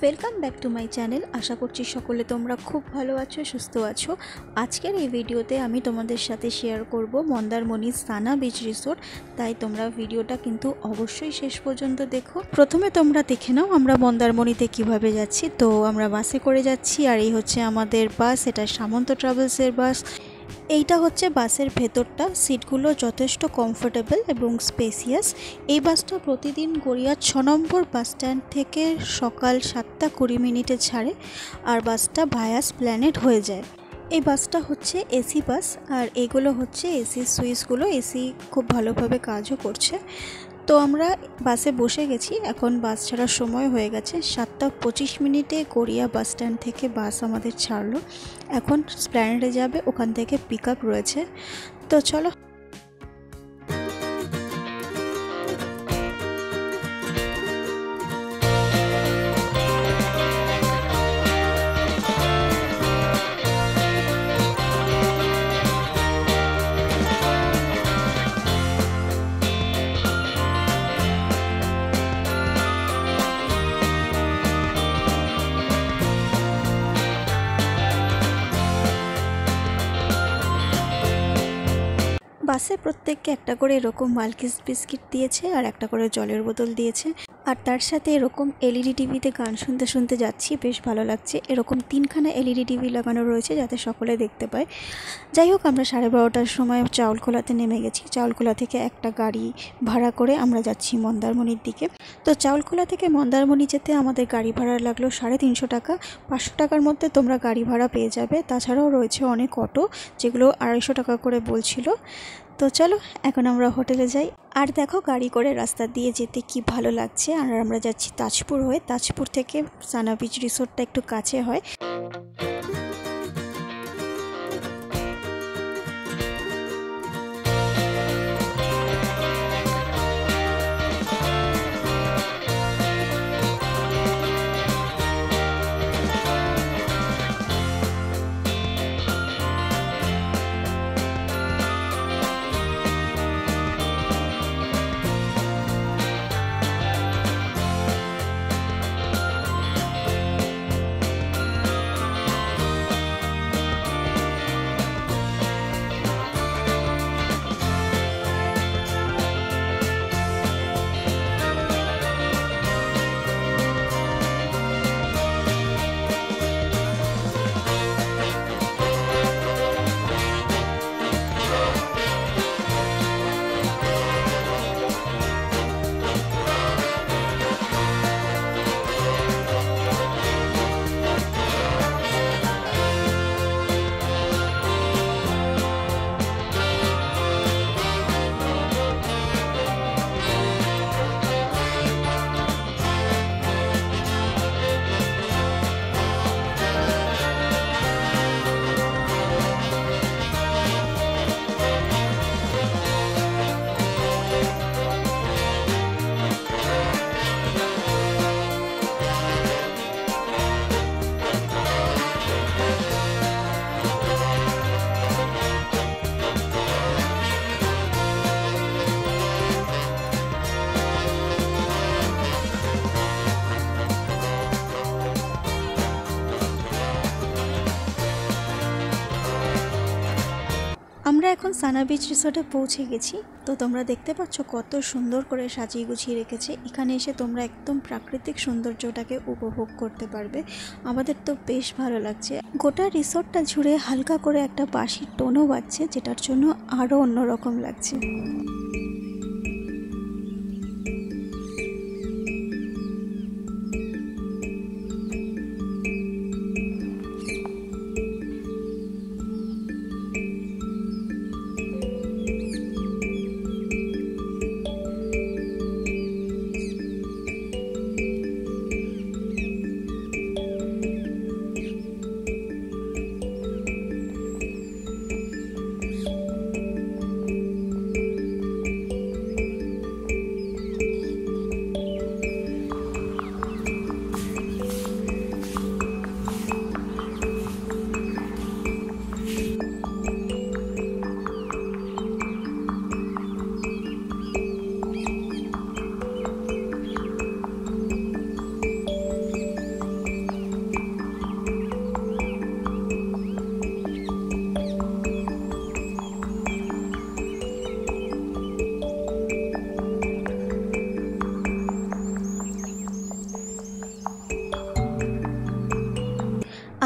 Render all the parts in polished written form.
Welcome back to my channel. আশা করছি সকলে তোমরা খুব ভালো আছো, সুস্থ আছো। আজকের এই ভিডিওতে আমি তোমাদের সাথে শেয়ার করব মন্দারমণির সানা বিচ রিসোর্ট। তাই তোমরা ভিডিওটা কিন্তু অবশ্যই শেষ পর্যন্ত দেখো। প্রথমে তোমরা দেখে নাও আমরা মন্দারমণিতে কিভাবে যাচ্ছি। তো আমরা বাসে করে যাচ্ছি, আর এই হচ্ছে আমাদের বাস। এটা সামন্ত ট্রাভেলসের বাস। এইটা হচ্ছে বাসের ভেতরটা। সিটগুলো যথেষ্ট কমফোর্টেবল এবং স্পেসিয়াস। এই বাসটা প্রতিদিন গড়িয়া 6 নম্বর বাস স্ট্যান্ড থেকে সকাল 7:20 ছাড়ে, আর বাসটা ভায়া এসপ্ল্যানেড হয়ে যায়। এই বাসটা হচ্ছে এসি বাস, আর এগুলো হচ্ছে এসি সুইচগুলো। এসি খুব ভালোভাবে কাজও করছে। তো আমরা বাসে বসে গেছি, এখন বাস ছাড়ার সময় হয়ে গেছে। 7:25 গড়িয়া বাস স্ট্যান্ড থেকে বাস আমাদের ছাড়লো। এখন এসপ্ল্যানেডে যাবে, ওখান থেকে পিক আপ রয়েছে। তো চলো। বাসে প্রত্যেককে একটা করে এরকম মালকিস বিস্কিট দিয়েছে, আর একটা করে জলের বোতল দিয়েছে। আর তার সাথে এরকম এলইডি টিভিতে গান শুনতে শুনতে যাচ্ছি, বেশ ভালো লাগছে। এরকম 3খানা এলইডি টিভি লাগানো রয়েছে যাতে সকলে দেখতে পায়। যাই হোক, আমরা 12:30টার সময় চাউলখোলাতে নেমে গেছি। চাউলখোলা থেকে একটা গাড়ি ভাড়া করে আমরা যাচ্ছি মন্দারমণির দিকে। তো চাউলখোলা থেকে মন্দারমণি যেতে আমাদের গাড়ি ভাড়া লাগলো 350 টাকা। 500 টাকার মধ্যে তোমরা গাড়ি ভাড়া পেয়ে যাবে। তাছাড়াও রয়েছে অনেক অটো, যেগুলো 250 টাকা করে বলছিল। তো চলো এখন আমরা হোটেলে যাই। আর দেখো, গাড়ি করে রাস্তা দিয়ে যেতে কি ভালো লাগছে। আর আমরা যাচ্ছি তাজপুর হয়ে। তাজপুর থেকে সানা বিচ রিসোর্টটা একটু কাছে হয়। আমরা এখন সানা বিচ রিসোর্টে পৌঁছে গেছি। তো তোমরা দেখতে পাচ্ছ কত সুন্দর করে সাজিয়ে গুছিয়ে রেখেছে। এখানে এসে তোমরা একদম প্রাকৃতিক সৌন্দর্যটাকে উপভোগ করতে পারবে। আমাদের তো বেশ ভালো লাগছে। গোটা রিসোর্টটা জুড়ে হালকা করে একটা বাঁশির টোনও বাজছে, যেটার জন্য আরও অন্যরকম লাগছে।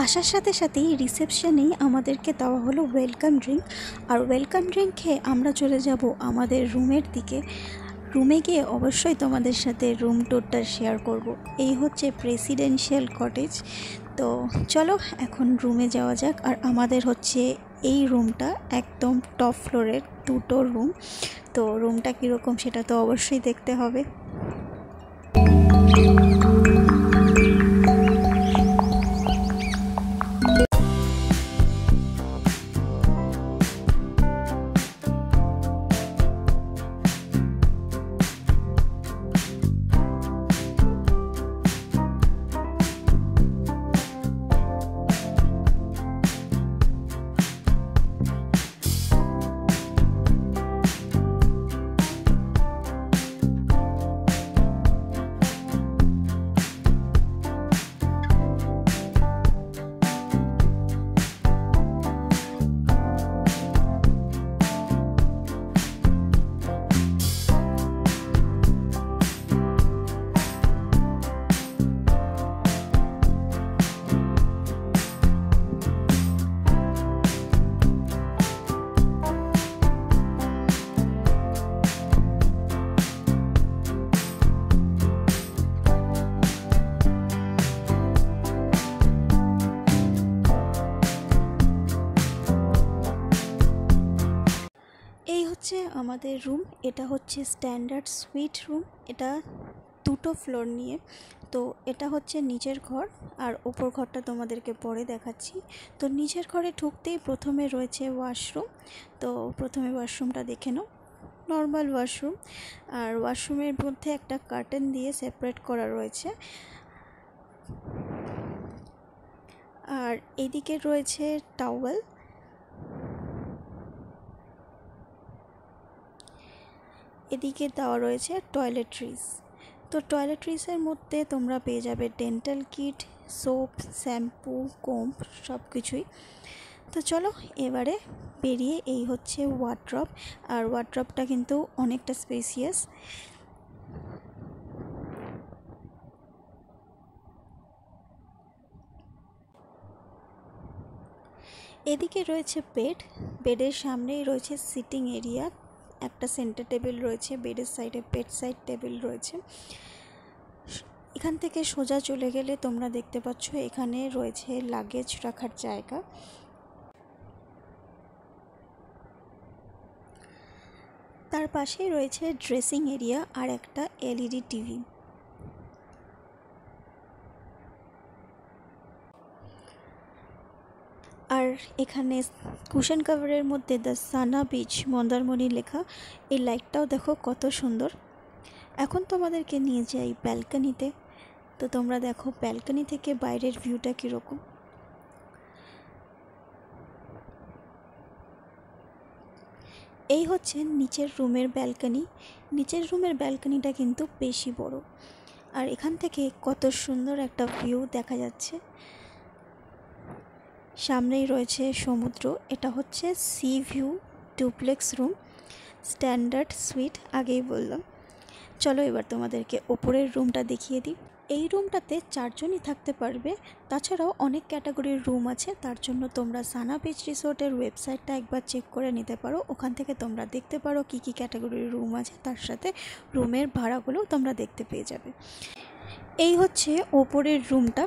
আসার সাথে সাথেই রিসেপশনেই আমাদেরকে দেওয়া হলো ওয়েলকাম ড্রিঙ্ক। আর ওয়েলকাম ড্রিঙ্ক খেয়ে আমরা চলে যাব আমাদের রুমের দিকে। রুমে গিয়ে অবশ্যই তোমাদের সাথে রুম ট্যুরটা শেয়ার করব। এই হচ্ছে প্রেসিডেন্সিয়াল কটেজ। তো চলো এখন রুমে যাওয়া যাক। আর আমাদের হচ্ছে এই রুমটা একদম টপ ফ্লোরের, দুটো রুম। তো রুমটা কীরকম সেটা তো অবশ্যই দেখতে হবে। এই হচ্ছে আমাদের রুম। এটা হচ্ছে স্ট্যান্ডার্ড সুইট রুম। এটা দুটো ফ্লোর নিয়ে। তো এটা হচ্ছে নিচের ঘর, আর ওপর ঘরটা তোমাদেরকে পরে দেখাচ্ছি। তো নিচের ঘরে ঢুকতেই প্রথমে রয়েছে ওয়াশরুম। তো প্রথমে ওয়াশরুমটা দেখে নাও, নর্মাল ওয়াশরুম। আর ওয়াশরুমের মধ্যে একটা কার্টেন দিয়ে সেপারেট করা রয়েছে। আর এদিকে রয়েছে টাওয়েল। এদিকে দেওয়া রয়েছে টয়লেট্রিজ। তো টয়লেট্রিজের মধ্যে তোমরা পেয়ে যাবে ডেন্টাল কিট, সোপ, শ্যাম্পু, কোম্ব, সব কিছুই। তো চলো এবারে বেরিয়ে, এই হচ্ছে ওয়ার্ড্রপ। আর ওয়ার্ড্রপটা কিন্তু অনেকটা স্পেসিয়াস। এদিকে রয়েছে বেড। বেডের সামনেই রয়েছে সিটিং এরিয়া। একটা সেন্টার টেবিল রয়েছে বেডের সাইডে, বেড সাইড টেবিল রয়েছে। এখান থেকে সোজা চলে গেলে তোমরা দেখতে পাচ্ছ এখানে রয়েছে লাগেজ রাখার জায়গা। তার পাশেই রয়েছে ড্রেসিং এরিয়া আর একটা এলইডি টিভি। আর এখানে কুশন কাভারের মধ্যে দ্য সানা বিচ মন্দারমণি লেখা। এই লাইটটাও দেখো কত সুন্দর। এখন তোমাদেরকে নিয়ে যাই ব্যালকনিতে। তো তোমরা দেখো ব্যালকনি থেকে বাইরের ভিউটা কীরকম। এই হচ্ছে নিচের রুমের ব্যালকনি। নিচের রুমের ব্যালকনিটা কিন্তু বেশি বড়। আর এখান থেকে কত সুন্দর একটা ভিউ দেখা যাচ্ছে। সামনেই রয়েছে সমুদ্র। এটা হচ্ছে C view duplex room, standard sweet, আগেই বললাম। চলো এবার তোমাদেরকে ওপরের রুমটা দেখিয়ে দিই। এই রুমটাতে 4 জনই থাকতে পারবে। তাছাড়াও অনেক ক্যাটাগরির রুম আছে, তার জন্য তোমরা সানা বিচ রিসোর্টের ওয়েবসাইটটা একবার চেক করে নিতে পারো। ওখান থেকে তোমরা দেখতে পারো কী কী ক্যাটাগরির রুম আছে, তার সাথে রুমের ভাড়াগুলোও তোমরা দেখতে পেয়ে যাবে। এই হচ্ছে ওপরের রুমটা।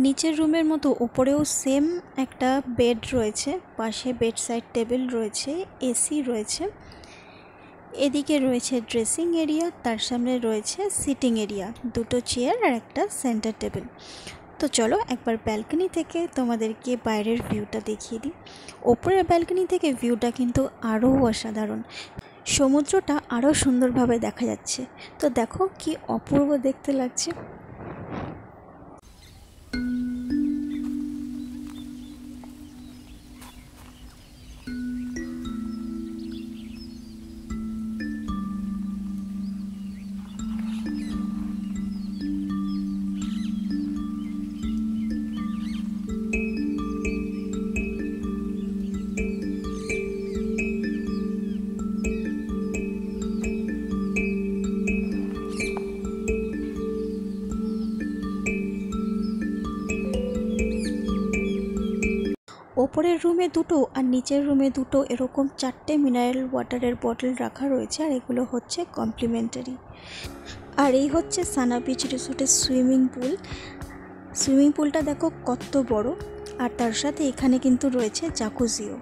নিচের রুমের মতো উপরেও সেম একটা বেড রয়েছে, পাশে বেড সাইড টেবিল রয়েছে, এসি রয়েছে। এদিকে রয়েছে ড্রেসিং এরিয়া, তার সামনে রয়েছে সিটিং এরিয়া, দুটো চেয়ার আর একটা সেন্টার টেবিল। তো চলো একবার ব্যালকনি থেকে তোমাদেরকে বাইরের ভিউটা দেখিয়ে দিই। ওপরের ব্যালকনি থেকে ভিউটা কিন্তু আরও অসাধারণ। সমুদ্রটা আরও সুন্দরভাবে দেখা যাচ্ছে। তো দেখো কি অপূর্ব দেখতে লাগছে। ওপরের রুমে দুটো আর নিচের রুমে দুটো এরকম 4টে মিনারেল ওয়াটারের বটল রাখা রয়েছে, আর এগুলো হচ্ছে কমপ্লিমেন্টারি। আর এই হচ্ছে সানা বিচ রিসোর্টের সুইমিং পুল। সুইমিং পুলটা দেখো কত বড়, আর তার সাথে এখানে কিন্তু রয়েছে জাকুজিও।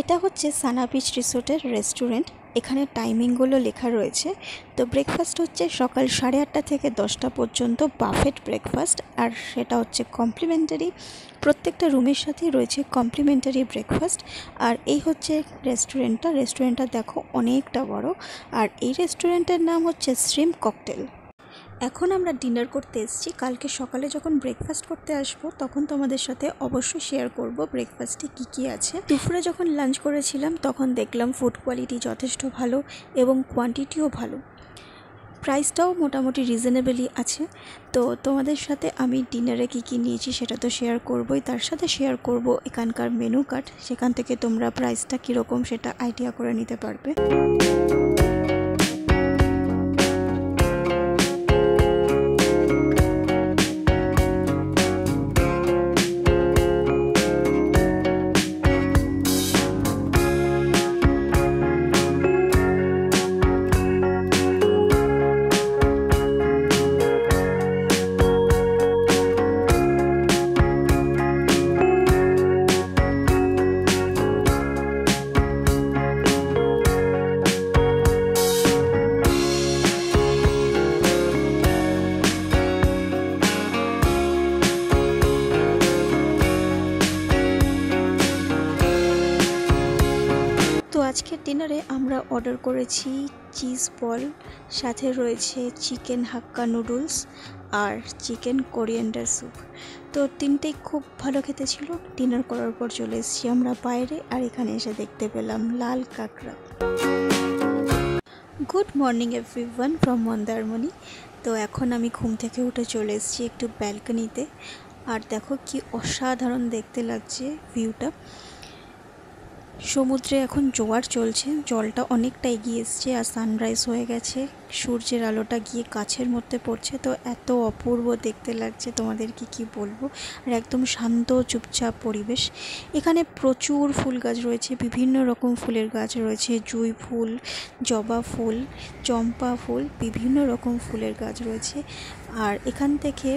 এটা হচ্ছে সানা বিচ রিসোর্টের রেস্টুরেন্ট। এখানে টাইমিংগুলো লেখা রয়েছে। তো ব্রেকফাস্ট হচ্ছে সকাল 8:30 থেকে 10টা পর্যন্ত বাফেট ব্রেকফাস্ট, আর সেটা হচ্ছে কমপ্লিমেন্টারি। প্রত্যেকটা রুমের সাথেই রয়েছে কমপ্লিমেন্টারি ব্রেকফাস্ট। আর এই হচ্ছে রেস্টুরেন্টটা দেখো অনেকটা বড়, আর এই রেস্টুরেন্টের নাম হচ্ছে শ্রিম্প ককটেল। এখন আমরা ডিনার করতে এসেছি। কালকে সকালে যখন ব্রেকফাস্ট করতে আসবো তখন তোমাদের সাথে অবশ্যই শেয়ার করব ব্রেকফাস্টে কী আছে। দুপুরে যখন লাঞ্চ করেছিলাম তখন দেখলাম ফুড কোয়ালিটি যথেষ্ট ভালো এবং কোয়ান্টিটিও ভালো, প্রাইসটাও মোটামুটি রিজনেবলই আছে। তো তোমাদের সাথে আমি ডিনারে কী নিয়েছি সেটা তো শেয়ার করবই, তার সাথে শেয়ার করব এখানকার মেনু কার্ড। সেখান থেকে তোমরা প্রাইসটা কীরকম সেটা আইডিয়া করে নিতে পারবে। তো আজকের ডিনারে আমরা অর্ডার করেছি চিজ বল, সাথে রয়েছে চিকেন হাক্কা নুডলস আর চিকেন কোরিয়েন্ডার স্যুপ। তো তিনটেই খুব ভালো খেতে ছিল। ডিনার করার পর চলে এসেছি আমরা বাইরে, আর এখানে এসে দেখতে পেলাম লাল কাঁকড়া। Good morning everyone from Mandarmani. তো এখন আমি ঘুম থেকে উঠে চলে এসেছি একটু ব্যালকনিতে, আর দেখো কি অসাধারণ দেখতে লাগছে ভিউটা। সমুদ্রে এখন জোয়ার চলছে, জলটা অনেকটা এগিয়ে এসছে, আর সানরাইজ হয়ে গেছে, সূর্যের আলোটা গিয়ে গাছের মধ্যে পড়ছে। তো এত অপূর্ব দেখতে লাগছে, তোমাদেরকে কি বলবো। আর একদম শান্ত চুপচাপ পরিবেশ। এখানে প্রচুর ফুল গাছ রয়েছে, বিভিন্ন রকম ফুলের গাছ রয়েছে, জুঁই ফুল, জবা ফুল, চম্পা ফুল, বিভিন্ন রকম ফুলের গাছ রয়েছে। আর এখান থেকে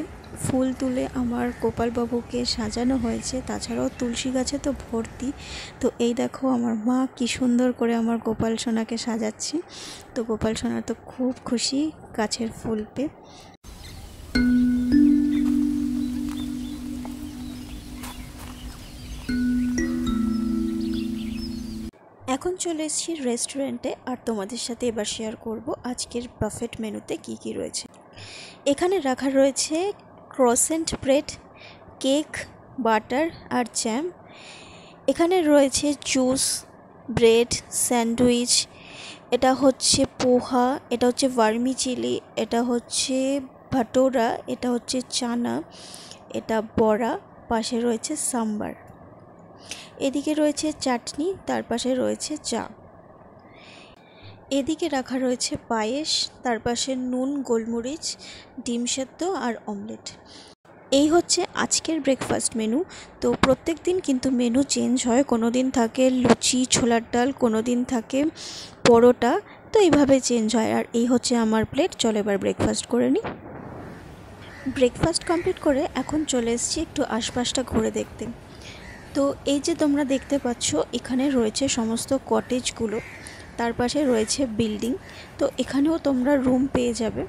ফুল তুলে আমার গোপালবাবুকে সাজানো হয়েছে, তাছাড়াও তুলসী গাছে তো ভর্তি। তো এই দেখো আমার মা কি সুন্দর করে আমার গোপাল সোনাকে সাজাচ্ছে। তো গোপাল সোনা তো খুব খুশি গাছের ফুল পেয়ে। এখন চলে এসেছি রেস্টুরেন্টে, আর তোমাদের সাথে এবার শেয়ার করব আজকের বাফেট মেনুতে কি রয়েছে। এখানে রাখা রয়েছে ক্রসেন্ট ব্রেড, কেক, বাটার আর জ্যাম। এখানে রয়েছে জুস, ব্রেড, স্যান্ডউইচ, এটা হচ্ছে পোহা, এটা হচ্ছে ভার্মিচিলি, এটা হচ্ছে ভাটোরা, এটা হচ্ছে চানা, এটা বড়া, পাশে রয়েছে সাম্বার, এদিকে রয়েছে চাটনি, তার পাশে রয়েছে চা, এদিকে রাখা রয়েছে পায়েস, তার পাশে নুন, গোলমরিচ, ডিম সেদ্ধ আর অমলেট। এই হচ্ছে আজকের ব্রেকফাস্ট মেনু। তো প্রত্যেক দিন কিন্তু মেনু চেঞ্জ হয়, কোনো দিন থাকে লুচি ছোলার ডাল, কোনো দিন থাকে পরোটা, তো এইভাবে চেঞ্জ হয়। আর এই হচ্ছে আমার প্লেট। চলো এবার ব্রেকফাস্ট করে নিই। ব্রেকফাস্ট কমপ্লিট করে এখন চলে এসেছি একটু আশপাশটা ঘুরে দেখতে। তো এই যে তোমরা দেখতে পাচ্ছ এখানে রয়েছে সমস্ত কটেজগুলো, তার পাশে রয়েছে বিল্ডিং। তো এখানেও তোমরা রুম পেয়ে যাবে।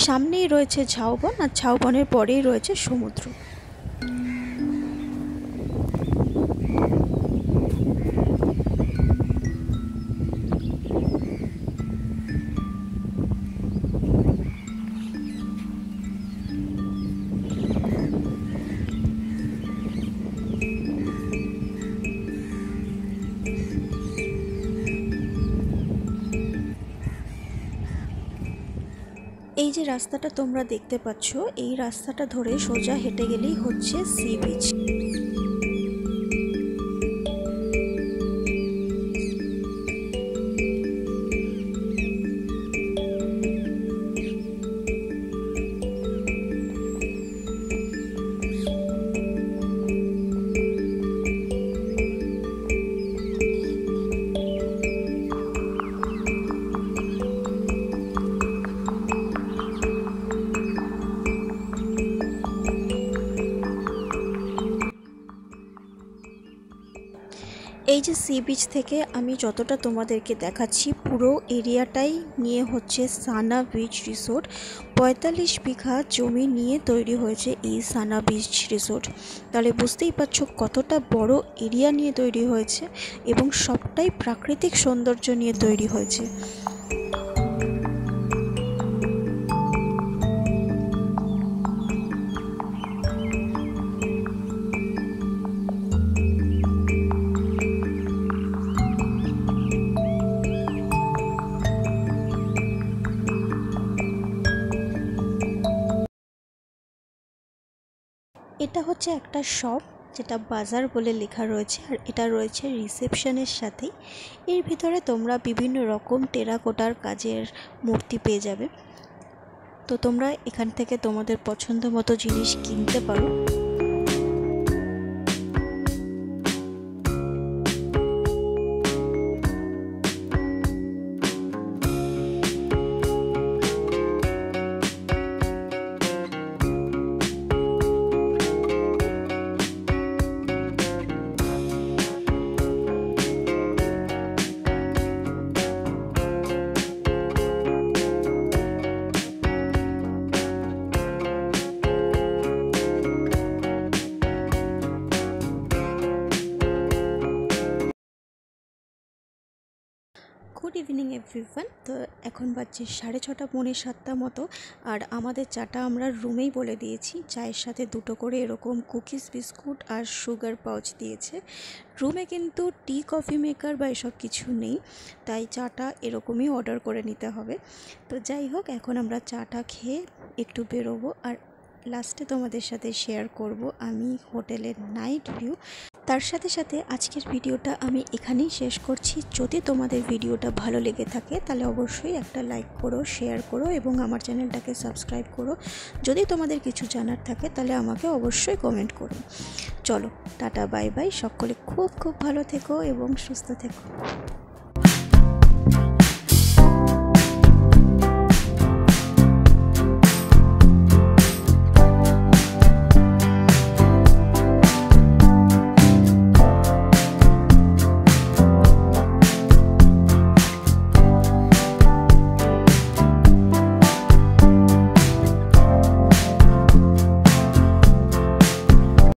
সামনেই রয়েছে ঝাউবন, আর ঝাউবনের পরেই রয়েছে সমুদ্র। এই যে রাস্তাটা তোমরা দেখতে পাচ্ছ, এই রাস্তাটা ধরে সোজা হেঁটে গেলেই হচ্ছে সি বিচ। এই যে সি বিচ থেকে আমি যতটা তোমাদেরকে দেখাচ্ছি, পুরো এরিয়াটাই নিয়ে হচ্ছে সানা বিচ রিসোর্ট। ৪৫ বিঘা জমি নিয়ে তৈরি হয়েছে এই সানা বিচ রিসোর্ট। তাহলে বুঝতেই পারছো কতটা বড় এরিয়া নিয়ে তৈরি হয়েছে এবং সবটাই প্রাকৃতিক সৌন্দর্য নিয়ে তৈরি হয়েছে। এটা হচ্ছে একটা শপ, যেটা বাজার বলে লেখা রয়েছে, আর এটা রয়েছে রিসেপশনের সাথেই। এর ভিতরে তোমরা বিভিন্ন রকম টেরাকোটার কাজের মূর্তি পেয়ে যাবে। তো তোমরা এখান থেকে তোমাদের পছন্দ মতো জিনিস কিনতে পারো। Good evening everyone. তো এখন বাজছে 6:30 পৌনে 7টা মতো, আর আমাদের চাটা আমরা রুমেই বলে দিয়েছি। চায়ের সাথে দুটো করে এরকম কুকিজ বিস্কুট আর সুগার পাউচ দিয়েছে। রুমে কিন্তু টি কফি মেকার বা এসব কিছু নেই, তাই চাটা এরকমই অর্ডার করে নিতে হবে। তো যাই হোক, এখন আমরা চাটা খেয়ে একটু বেরোবো, আর লাস্টে তোমাদের সাথে শেয়ার করব আমি হোটেলের নাইট ভিউ। তার সাথে সাথে আজকের ভিডিওটা আমি এখানেই শেষ করছি। যদি তোমাদের ভিডিওটা ভালো লেগে থাকে তাহলে অবশ্যই একটা লাইক করো, শেয়ার করো এবং আমার চ্যানেলটাকে সাবস্ক্রাইব করো। যদি তোমাদের কিছু জানার থাকে তাহলে আমাকে অবশ্যই কমেন্ট করো। চলো, টাটা, বাই বাই। সকলে খুব খুব ভালো থেকো এবং সুস্থ থেকো।